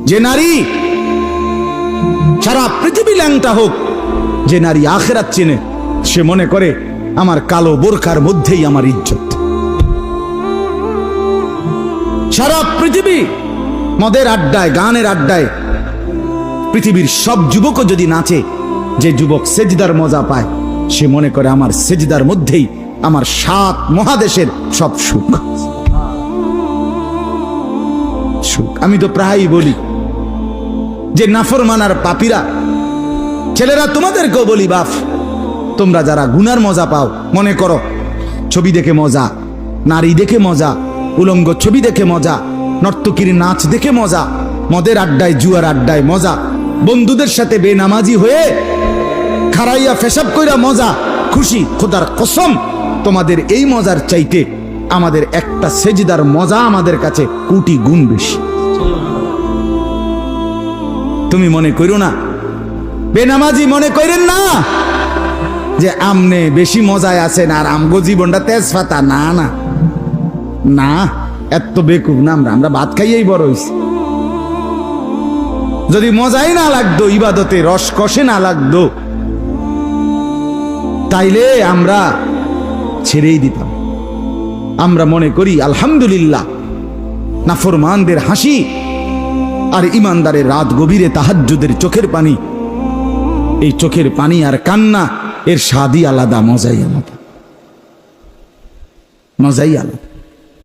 যে নারী সারা পৃথিবী ল্যাংটা হোক, যে নারী আখিরাত চেনে, সে মনে করে আমার কালো বোরকার মধ্যেই আমার ইজ্জত। সারা পৃথিবী মদের আড্ডায়, গানের আড্ডায় পৃথিবীর সব যুবকও যদি নাচে, যে যুবক সেজদার মজা পায়, সে মনে করে আমার সেজদার মধ্যেই আমার 7 মহাদেশের সব সুখ। আমি তো প্রায়ই বলি যে নাফরমানার পাপীরা, ছেলেরা তোমাদেরকেও বলি, বাপ তোমরা যারা গুনার মজা পাও, মনে করো ছবি দেখে মজা, নারী দেখে মজা, উলঙ্গ ছবি দেখে মজা, নর্তকীর নাচ দেখে মজা, মদের আড্ডায় জুয়ার আড্ডায় মজা, বন্ধুদের সাথে বেনামাজি হয়ে খারাইয়া ফেসাব কইরা মজা, খুশি। খোদার কসম, তোমাদের এই মজার চাইতে আমাদের একটা সেজদার মজা আমাদের কাছে কোটি গুণ বেশি। তুমি মনে করো না, বেনামাজি মনে করেন না যে আমনে বেশি মজায় আছেন আর আমগো জীবনটা তেজপাতা। না না না, এত বেকুব না আমরা ভাত খাইয়েই বড় হইছি। যদি মজাই না লাগতো, ইবাদতে রস কষে না লাগতো, তাইলে আমরা ছেড়েই দিতাম। আমরা মনে করি আলহামদুলিল্লাহ, নাফরমানদের হাসি আর ইমানদারের রাত গভীরে তাহাজ্জুদের চোখের পানি, এই চোখের পানি আর কান্না, এর স্বাদই আলাদা, মজাই আলাদা, মজাই আলাদা।